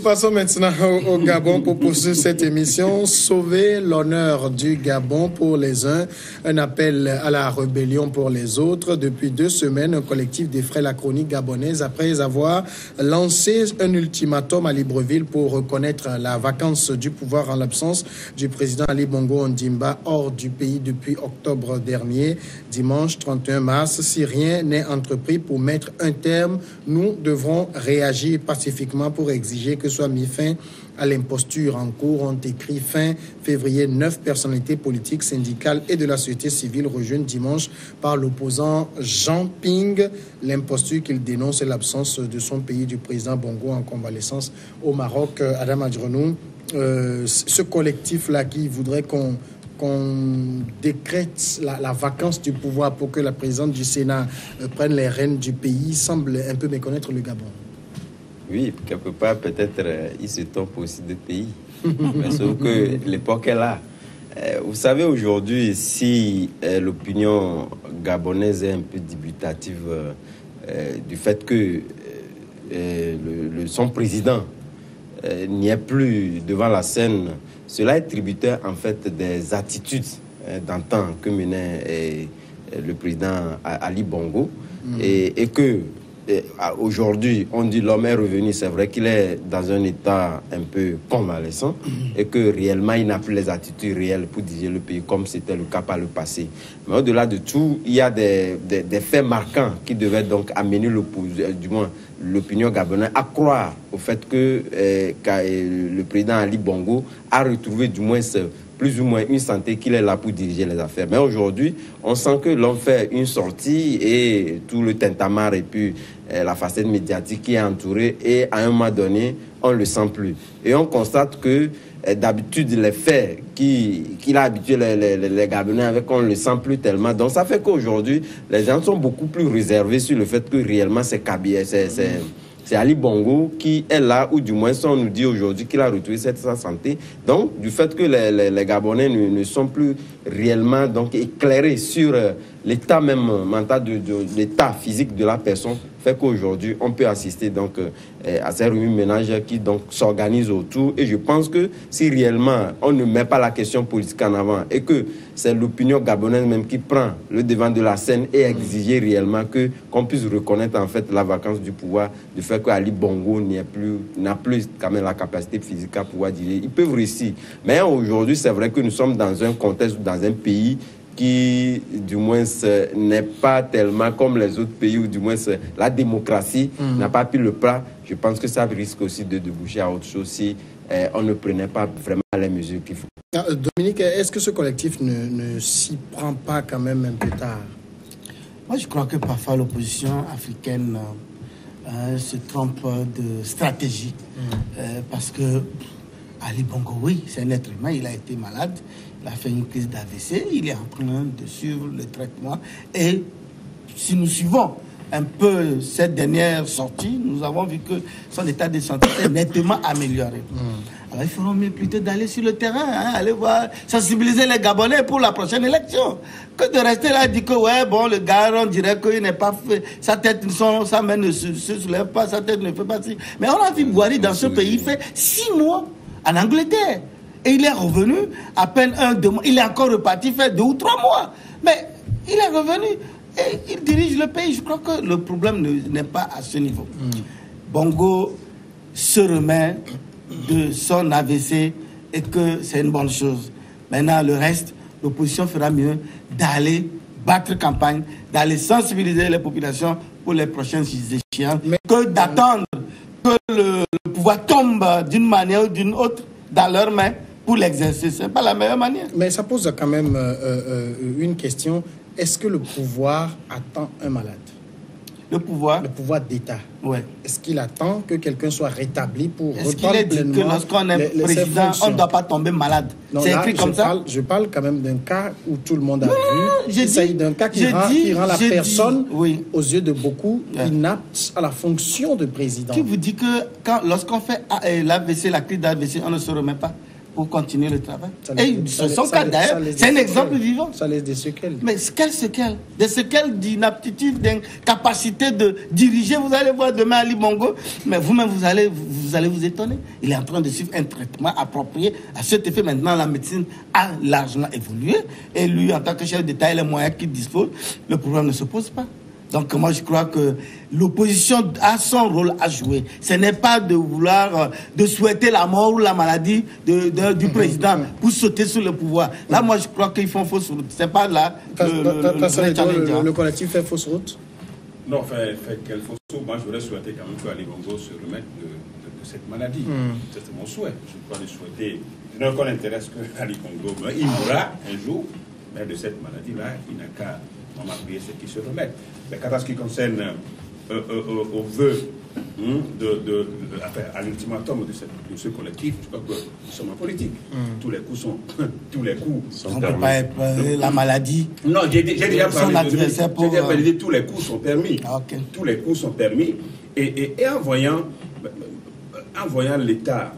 passons maintenant au Gabon pour poursuivre cette émission. Sauver l'honneur du Gabon pour les uns, un appel à la rébellion pour les autres. Depuis 2 semaines, un collectif défraie la chronique gabonaise après avoir lancé un ultimatum à Libreville pour reconnaître la vacance du pouvoir en l'absence du président Ali Bongo Ondimba hors du pays depuis octobre dernier. Dimanche 31 mars, si rien n'est entrepris pour mettre un terme, nous devrons réagir pacifiquement pour exiger que soit mis fin à l'imposture en cours, ont écrit fin février 9 personnalités politiques, syndicales et de la société civile rejointes dimanche par l'opposant Jean Ping. L'imposture qu'il dénonce est l'absence de son pays du président Bongo en convalescence au Maroc. Adam Adjronou, ce collectif-là qui voudrait qu'on décrète la vacance du pouvoir pour que la présidente du Sénat prenne les rênes du pays semble un peu méconnaître le Gabon. Oui, quelque part, peut-être, il se trompe aussi de pays. Mais sauf que l'époque est là. Vous savez, aujourd'hui, si l'opinion gabonaise est un peu dubitative du fait que son président n'y est plus devant la scène, cela est tributaire, en fait, des attitudes d'antan que menait le président Ali Bongo et que aujourd'hui, on dit l'homme est revenu. C'est vrai qu'il est dans un état un peu convalescent et que réellement, il n'a plus les attitudes réelles pour diriger le pays comme c'était le cas par le passé. Mais au-delà de tout, il y a des faits marquants qui devaient donc amener l'opinion gabonaise à croire au fait que le président Ali Bongo a retrouvé du moins plus ou moins une santé qu'il est là pour diriger les affaires. Mais aujourd'hui, on sent que l'on fait une sortie et tout le tintamarre et puis la facette médiatique qui est entourée et à un moment donné, on ne le sent plus. Et on constate que d'habitude, les faits qu'il a habitué les Gabonais avec, on ne le sent plus tellement. Donc ça fait qu'aujourd'hui, les gens sont beaucoup plus réservés sur le fait que réellement c'est Ali Bongo qui est là, ou du moins on nous dit aujourd'hui qu'il a retrouvé sa santé. Donc, du fait que les Gabonais ne sont plus réellement donc, éclairés sur l'état même mental, de l'état physique de la personne, fait qu'aujourd'hui, on peut assister donc, à ces remue-ménages qui s'organisent autour. Et je pense que si réellement on ne met pas la question politique en avant et que c'est l'opinion gabonaise même qui prend le devant de la scène et exiger réellement qu'on puisse reconnaître en fait la vacance du pouvoir, du fait qu'Ali Bongo n'a plus quand même la capacité physique à pouvoir diriger. Ils peuvent réussir. Mais aujourd'hui, c'est vrai que nous sommes dans un contexte, dans un pays qui, du moins, n'est pas tellement comme les autres pays, où du moins la démocratie n'a pas pris le pas. Je pense que ça risque aussi de déboucher à autre chose si on ne prenait pas vraiment les mesures qu'il faut. Dominique, est-ce que ce collectif ne s'y prend pas quand même un peu tard? Moi, je crois que parfois l'opposition africaine se trompe de stratégie. Parce que Ali Bongo, oui, c'est un être humain, il a été malade, il a fait une crise d'AVC, il est en train de suivre le traitement. Et si nous suivons un peu cette dernière sortie, nous avons vu que son état de santé est nettement amélioré. Alors il faudra mieux plutôt d'aller sur le terrain, aller voir, sensibiliser les Gabonais pour la prochaine élection, que de rester là et dire que ouais, bon, le gars, on dirait qu'il n'est pas fait, sa main ne se soulève pas, sa tête ne fait pas si. Mais on a vu Boari dans ce pays, il fait 6 mois en Angleterre. Et il est revenu à peine 2 mois. Il est encore reparti faire 2 ou 3 mois. Mais il est revenu et il dirige le pays. Je crois que le problème n'est pas à ce niveau. Bongo se remet de son AVC et que c'est une bonne chose. Maintenant, le reste, l'opposition fera mieux d'aller battre campagne, d'aller sensibiliser les populations pour les prochaines échéances, que d'attendre que le pouvoir tombe d'une manière ou d'une autre dans leurs mains pour l'exercer. Ce n'est pas la meilleure manière. Mais ça pose quand même une question. Est-ce que le pouvoir attend un malade? Le pouvoir d'État. Ouais. Est-ce qu'il attend que quelqu'un soit rétabli pour reprendre pleinement? Est-ce qu'il est dit que lorsqu'on est président, on ne doit pas tomber malade? C'est écrit comme ça? Je parle quand même d'un cas où tout le monde a vu. Il s'agit d'un cas qui rend la personne, aux yeux de beaucoup, inapte à la fonction de président. Qui vous dit que lorsqu'on fait l'AVC, la crise d'AVC, on ne se remet pas? pour continuer le travail. Son cas d'ailleurs, c'est un exemple vivant. Ça laisse des séquelles. Mais quelles séquelles? Des séquelles d'inaptitude, d'incapacité de diriger. Vous allez voir demain Ali Bongo, mais vous-même vous allez vous étonner. Il est en train de suivre un traitement approprié à cet effet. Maintenant, la médecine a largement évolué et lui, en tant que chef d'État, il a les moyens qu'il dispose. Le problème ne se pose pas. Donc moi je crois que l'opposition a son rôle à jouer. Ce n'est pas de vouloir, de souhaiter la mort ou la maladie du président pour sauter sur le pouvoir. Là moi je crois qu'ils font fausse route. C'est pas là le collectif fait fausse route. Non, fait quelle fausse route? Moi je voudrais souhaiter quand même que Ali Bongo se remette de cette maladie. C'est mon souhait. Je ne peux pas le souhaiter. Je n'ai aucun intérêt que Ali Bongo meure. Il mourra un jour, mais de cette maladie-là, il n'a qu'à prier ce qui se remettent. Mais quant à ce qui concerne au vœu à l'ultimatum de ce collectif, je crois que nous sommes en politique. Tous les coups sont on ne peut pas la maladie. Non, j'ai déjà parlé tous les coups sont permis. Okay. Tous les coups sont permis. Et en voyant l'État,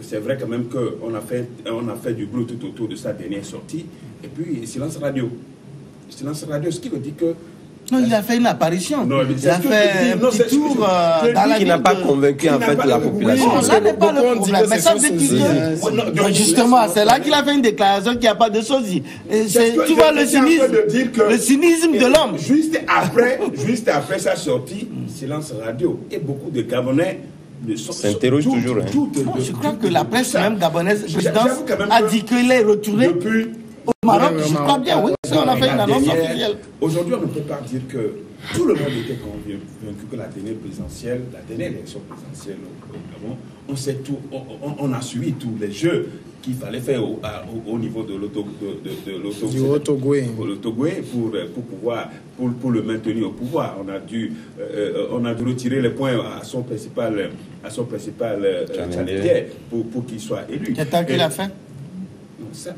c'est vrai quand même qu'on a fait du bruit tout autour de sa dernière sortie. Et puis, silence radio, ce qui veut dire que... Non, il a fait une apparition. Non, il a fait un petit tour dans la qui n'a pas convaincu en fait la population. Non, ça n'est pas le problème. Mais ça veut dire que... Justement, c'est là qu'il a fait une déclaration qu'il n'y a pas de sosie. Tu vois le cynisme de l'homme. Juste après sa sortie, silence radio. Et beaucoup de Gabonais s'interrogent toujours. Je crois que la presse même gabonaise a dit qu'il est retourné au Maroc. Je crois bien, oui. On a fait une annonce officielle. Aujourd'hui, on ne peut pas dire que tout le monde était convaincu que la dernière élection présidentielle au Gabon, on sait tout, on a suivi tous les jeux qu'il fallait faire au niveau de l'Ottogoué pour le maintenir au pouvoir. On a dû retirer les points à son principal challenger pour qu'il soit élu. Quel temps qu'il a fait? Ça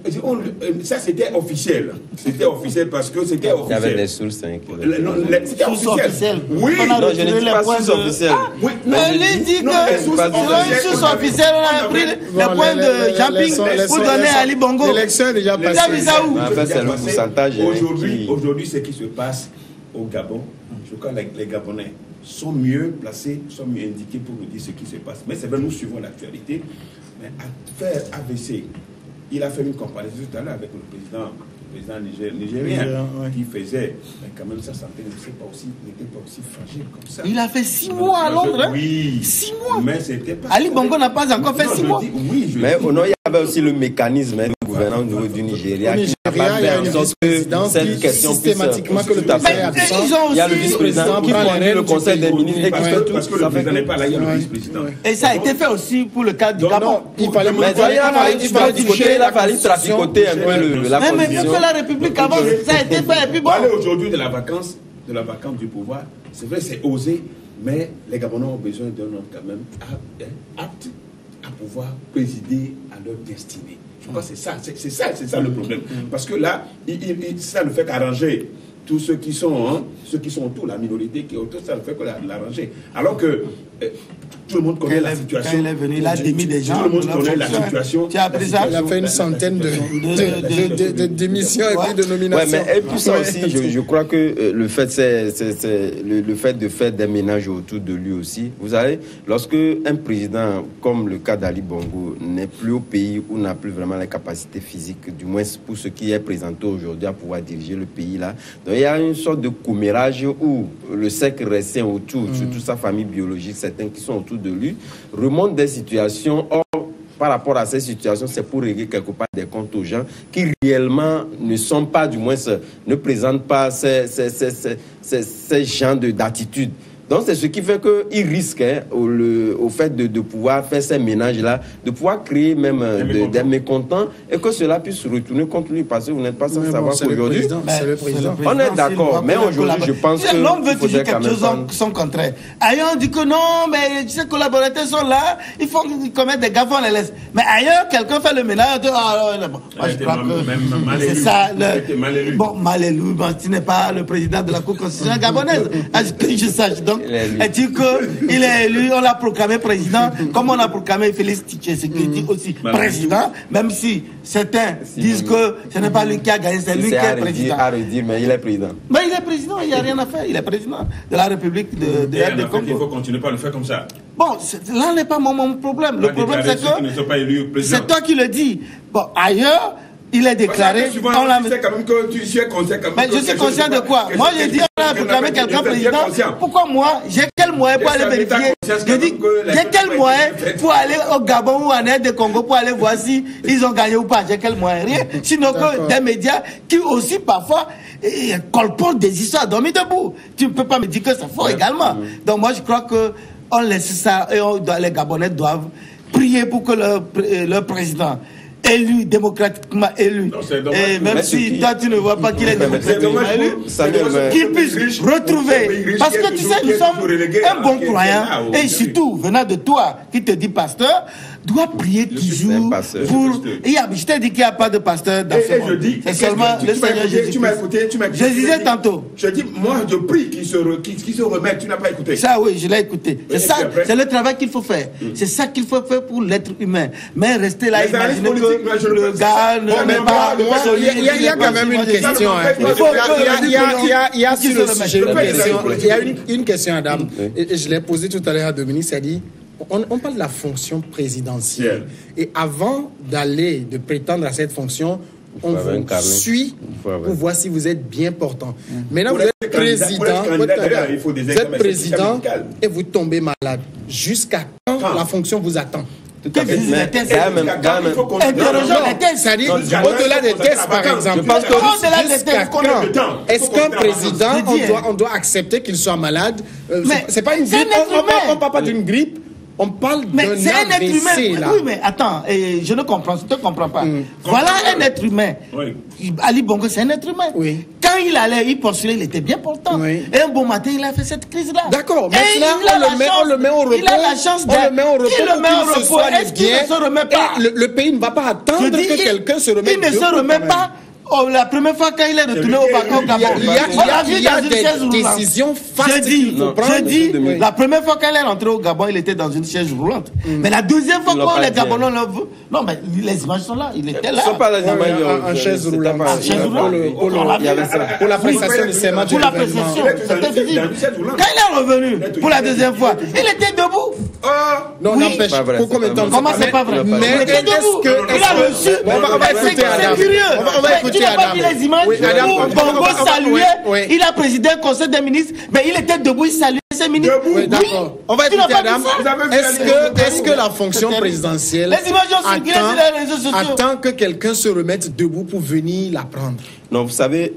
c'était officiel. C'était officiel parce que c'était officiel. Il y avait des sources. C'était officiel. Oui, non, je ne dis pas source officielle. Oui, mais lui dit que selon une source officielle, on a pris les points de Jean-Ping pour donner à Ali Bongo. L'élection est déjà passée. En fait, c'est le pourcentage. Aujourd'hui, ce qui se passe au Gabon, je crois que les Gabonais sont mieux placés, sont mieux indiqués pour nous dire ce qui se passe. Mais c'est vrai, nous suivons l'actualité. Mais à faire AVC, il a fait une comparaison tout à l'heure avec le président nigérien qui faisait, mais quand même sa santé n'était pas aussi fragile comme ça. Il a fait 6 mois à Londres. Oui. 6 mois. Mais c'était pas. Ali Bongo n'a pas encore fait 6 mois. Mais il y avait aussi le mécanisme du gouvernement au niveau du Nigeria. Il y a une vice-présidence qui systématiquement que le président est absent. Il y a le vice-président qui conduit le conseil des ministres et qui fait tout. Parce que le président n'est pas là, il y a le vice-président. Et ça a été fait aussi pour le cas du Gabon. Il fallait traficoter un peu la position. La République avant, ça a été fait. Et puis bon. Parler aujourd'hui de la vacance du pouvoir, c'est vrai, c'est osé, mais les Gabonais ont besoin d'un homme quand même apte à pouvoir présider à leur destinée. Je crois que c'est ça le problème. Parce que là, ça ne fait qu'arranger tous ceux qui sont autour, la minorité qui est autour, ça ne fait que l'arranger. Alors que tout le monde connaît la situation. Quand il est venu, il a démis des gens. Tout le monde connaît la situation. Tu as appris ça? Il a fait une centaine de démissions et puis de nominations. Ouais, mais et puis ça aussi, je crois que le fait de faire des ménages autour de lui aussi. Vous savez, lorsque un président, comme le cas d'Ali Bongo, n'est plus au pays ou n'a plus vraiment la capacité physique, du moins pour ce qui est présenté aujourd'hui, à pouvoir diriger le pays là. Donc il y a une sorte de commérage où le cercle restant autour, surtout sa famille biologique, certains qui sont autour de lui, remontent des situations. Or, par rapport à ces situations, c'est pour régler quelque part des comptes aux gens qui réellement ne sont pas, du moins, ne présentent pas ces genres d'attitudes. Donc, c'est ce qui fait qu'il risque, au fait de pouvoir faire ces ménages-là, de pouvoir créer même des mécontents et que cela puisse se retourner contre lui. Parce que vous n'êtes pas sans savoir qu'aujourd'hui, c'est le président. On est d'accord, mais aujourd'hui, je pense que l'homme veut toujours quelque chose son contraire. Ailleurs, on dit que non, mais ses collaborateurs sont là, il faut qu'ils commettent des gaffes, on les laisse. Mais ailleurs, quelqu'un fait le ménage, moi, je crois que c'est ça. Bon, mal élu, tu n'es pas le président de la Cour constitutionnelle gabonaise. Que je sache. Donc, et dit qu'il est élu, on l'a proclamé président, comme on a proclamé Félix Tshisekedi aussi président, même si certains disent que ce n'est pas lui qui a gagné, c'est lui qui est président. À redire, mais il est président. Mais il est président, il n'y a rien à faire, il est président de la République de Congo. Il faut continuer pas à le faire comme ça. Bon, là n'est pas mon problème. Le problème, c'est que c'est toi qui le dis. Bon, ailleurs, il est déclaré. Tu sais quand même que tu es conscient. Mais je suis conscient de quoi? Moi, j'ai dit on a proclamé quelqu'un président. Pourquoi moi? J'ai quel moyen pour aller vérifier? Je dis, j'ai quel moyen pour aller au Gabon ou en Aide de Congo pour aller voir si ils ont gagné ou pas? J'ai quel moyen? Rien. Sinon que des médias qui aussi parfois colportent des histoires dormies debout. Tu ne peux pas me dire que c'est faux également. Donc moi, je crois que on laisse ça et les Gabonais doivent prier pour que leur président élu, démocratiquement élu, et même si toi tu ne vois pas qu'il est démocratiquement élu, qu'il puisse retrouver, parce que tu sais, nous sommes un bon croyant, et surtout venant de toi qui te dis pasteur, doit prier toujours pour... Je t'ai dit qu'il n'y a pas de pasteur dans ce monde. C'est seulement le Seigneur Jésus. Tu m'as écouté, je disais tantôt. Je dis, moi je prie qu'il se remette, tu n'as pas écouté. Ça oui, je l'ai écouté. C'est ça, c'est le travail qu'il faut faire. C'est ça qu'il faut faire pour l'être humain. Mais rester là, imaginer que le gars ne met pas... Il y a quand même une question. Il y a sur le sujet une question. Il y a une question, Adam. Et je l'ai posée tout à l'heure à Dominique, ça dit... On parle de la fonction présidentielle. Et avant de prétendre à cette fonction, on vous suit pour voir si vous êtes bien portant. Maintenant, vous êtes président et vous tombez malade. Jusqu'à quand la fonction vous attend? Tout à fait. Interrogeons les tests. C'est-à-dire, au-delà des tests, par exemple. Je pense que jusqu'à quand est-ce qu'un président, on doit accepter qu'il soit malade? C'est pas une grippe. On ne parle pas d'une grippe. On parle d'un AVC, là. Oui, mais attends, je ne comprends pas. Voilà un être humain. Oui. Ali Bongo, c'est un être humain. Oui. Quand il allait, il postulait, il était bien portant. Oui. Et un bon matin, il a fait cette crise-là. D'accord, maintenant on le met au repos. Il a la chance on le met au repos. Il le met au repos. Est-ce qu'il ne se remet pas? Le pays ne va pas attendre que quelqu'un se remette. Il ne se remet pas. La première fois quand il est retourné au Gabon, il y a des décisions faciles qu'il faut prendre. Je dis, la première fois quand il est rentré au Gabon, il était dans une chaise roulante. Mais la deuxième fois quand les Gabonais l'ont vu, non mais les images sont là, il était là. Ce ne sont pas les images en chaise roulante. Pour la prestation de serment. Pour la prestation, c'était visible. Quand il est revenu pour la deuxième fois, il était debout. Non, n'empêche, pour combien de temps? Comment c'est pas vrai? Mais il était debout. Il a reçu. On va écouter Adam. On va écouter. Tu n'as pas vu les images où Bongo saluait, il a présidé le conseil des ministres, mais il était debout, il saluait ses ministres. Oui, d'accord. On va écouter Adam. Est-ce que la fonction présidentielle attend que quelqu'un se remette debout pour venir la prendre? Non, vous savez,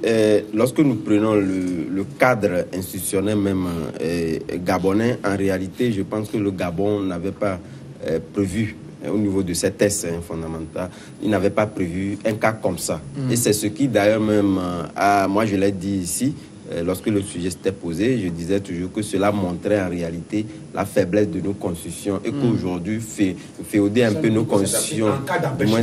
lorsque nous prenons le cadre institutionnel même gabonais, en réalité, je pense que le Gabon n'avait pas prévu au niveau de ces tests fondamentaux, il n'avait pas prévu un cas comme ça. Et c'est ce qui d'ailleurs même, moi je l'ai dit ici, lorsque le sujet s'était posé, je disais toujours que cela montrait en réalité la faiblesse de nos constitutions et qu'aujourd'hui, féoder un peu nos constitutions, du moins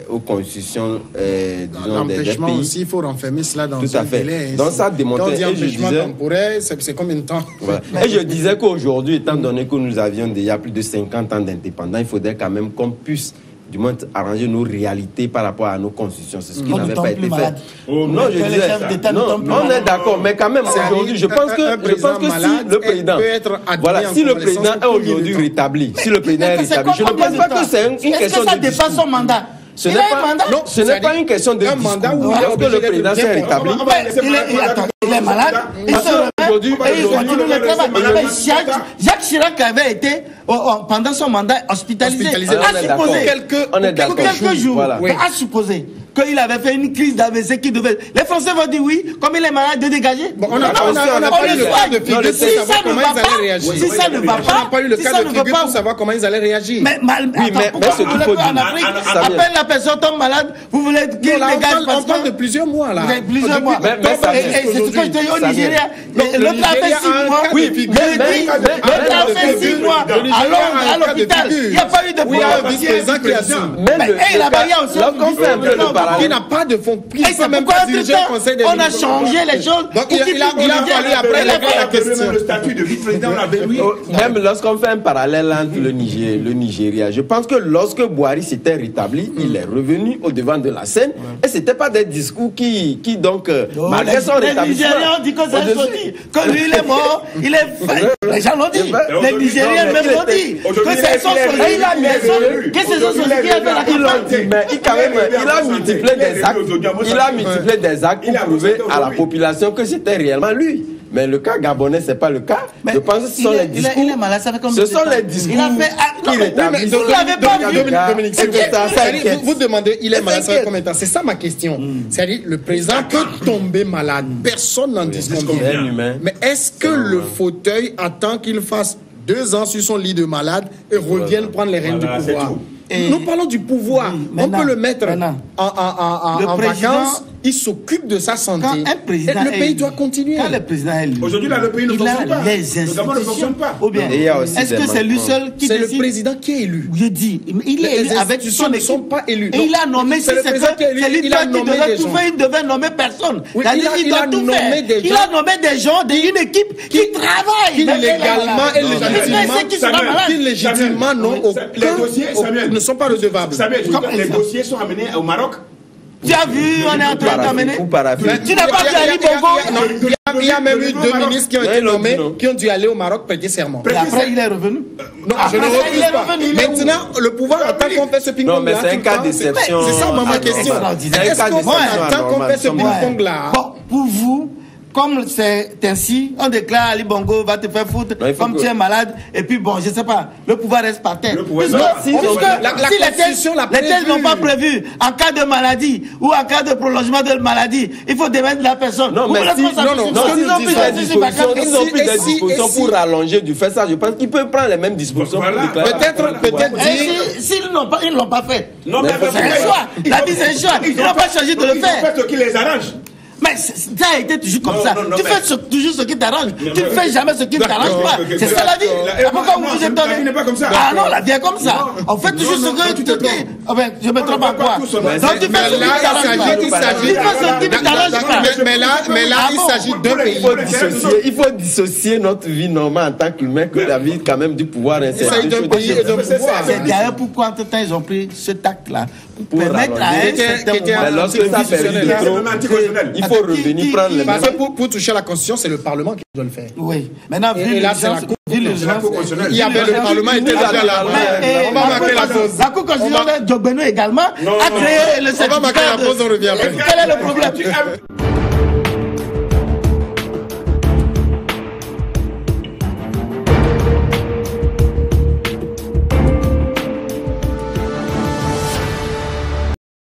aux constitutions disons, des pays. Aussi, il faut renfermer cela dans un délai. Donc ça démontrait, et je disais, c'est combien de temps? Voilà. Et je disais qu'aujourd'hui, étant donné que nous avions déjà plus de 50 ans d'indépendance, il faudrait quand même qu'on puisse du moins arranger nos réalités par rapport à nos constitutions. C'est ce qui n'avait pas été fait. Non, je disais, non, on est d'accord, mais quand même, aujourd'hui, je pense que si le président, voilà, si le président est aujourd'hui rétabli, si le président est rétabli, je ne pense pas que c'est une question de... Ça dépasse son mandat. Ce n'est pas une question de mandat où lorsque le président s'est rétabli. Il est malade, il se remet et il continue le travail. Jacques Chirac avait été, pendant son mandat, hospitalisé. Quelques jours, à supposer qu'il avait fait une crise d'AVC qui devait... Les Français vont dire oui, comme il est malade, de dégager. On n'a pas eu le cas de figure pour savoir comment ils allaient réagir. Si ça ne va pas, on n'a pas eu le cas de figure pour savoir comment ils allaient réagir. Mais ce qu'il faut dire, en Afrique, appelle la personne tombe malade, vous voulez qu'il dégage. On parle de plusieurs mois là. Plusieurs mois. Et c'est ce que je dis au Nigeria. L'autre a fait 6 mois. Oui, l'autre a fait 6 mois à Londres, à l'hôpital. Il n'y a pas eu de Oui, il y a un problème. vice-président qui assume. Là-bas, il y a aussi lorsqu'on fait un peu le Qui parallèle. n'a pas de fonds. Et c'est pourquoi on a changé les choses. Donc, il a fallu après la question. Le statut de vice-président, on avait oui. Même lorsqu'on fait un parallèle entre le Nigeria, je pense que lorsque Buhari s'était rétabli, il est revenu au devant de la scène et c'était pas des discours qui donc malgré son Les rétablissement. Nigériens ont dit que c'est un sorti, que lui il est mort, il est fait. Les gens l'ont dit. Les Nigériens même l'ont dit. Que c'est son sorti. Que c'est son sorti qui a fait la campagne. Mais il a multiplié des actes. Il a multiplié des actes pour prouver à la population que c'était réellement lui. Mais le cas gabonais, c'est pas le cas. Je pense que ce sont les discours. Il est malade, ça fait comme ce sont les discours qui rétablissent. Vous l'avez pas vu. Dominique, vous demandez, il est malade, ça fait combien de temps? C'est ça ma question. C'est-à-dire, le président peut tomber malade. Personne n'en dit combien. Mais est-ce que le fauteuil attend qu'il fasse 2 ans sur son lit de malade et revienne prendre les rênes du pouvoir? Nous parlons du pouvoir. On peut le mettre en vacances. Il s'occupe de sa santé. Quand un président le pays doit continuer. Quand le président est élu, Aujourd'hui, là, le pays ne fonctionne pas. Les Le Gabon ne fonctionne pas. Ou bien, est-ce que c'est lui seul qui C'est décide? le président qui est élu. Je dis, il est élu avec son ne sont équipe. pas élus. Et il a nommé, C'est le président qui est élu. Il a nommé des gens. Il devait nommer personne. Oui, Il doit tout faire. Il a nommé des gens, une équipe qui travaille. Qui légalement et légitimement ne sont pas redevables. Les dossiers sont amenés au Maroc. Tu as vu, on est en train d'amener. Tu n'as pas vu Ali Bongo? Il y a même eu 2 ministres qui ont été nommés, qui ont dû aller au Maroc prêter serment. Et après, il est revenu. Non, je ne refuse pas. Maintenant, le pouvoir attend qu'on fait ce ping-pong-là. Non, mais c'est un cas d'exception. C'est ça ma question. Est-ce qu'on attend qu'on fait ce ping-pong-là? Bon, pour vous, comme c'est ainsi, on déclare Ali Bongo va te faire foutre comme tu es malade, et puis bon, je sais pas, le pouvoir reste par terre. Si les thèses n'ont pas prévu, en cas de maladie ou en cas de prolongement de maladie, il faut démettre la personne. Non, mais s'ils ont pris des dispositions pour rallonger du fait ça, je pense qu'ils peuvent prendre les mêmes dispositions pour déclarer. Peut-être dire. S'ils ne l'ont pas fait. Non, mais c'est un choix. La vie, c'est un choix. Ils n'ont pas choisi de le faire. Ils ont fait ce qui les arrange. Mais ça a été toujours comme ça. Tu fais toujours ce qui t'arrange. Tu ne fais jamais ce qui ne t'arrange pas. C'est ça la vie. Pourquoi vous vous étonnez? La vie n'est pas comme ça. Ah non, la vie est comme ça. On fait toujours ce que tu te dis. Je me trompe en quoi? Donc tu fais ce qui t'arrange pas. Mais là, il s'agit d'un pays. Il faut dissocier notre vie normale en tant qu'humain que la vie quand même du pouvoir. Il s'agit d'un pays et d'un pouvoir. C'est d'ailleurs pourquoi entre-temps ils ont pris cet acte-là. Pour permettre à un certain moment. Lorsque ça perdure trop, il faut revenir prendre les parce que pour toucher à la Constitution, c'est le Parlement qui doit le faire. Oui. Maintenant, et là, c'est la Cour constitutionnelle. Il y avait le Parlement était déjà là. On va marquer la pause. La Cour constitutionnelle, Djogbeno également, a créé le certificat. On va marquer la pause, on revient après. Quel est le problème?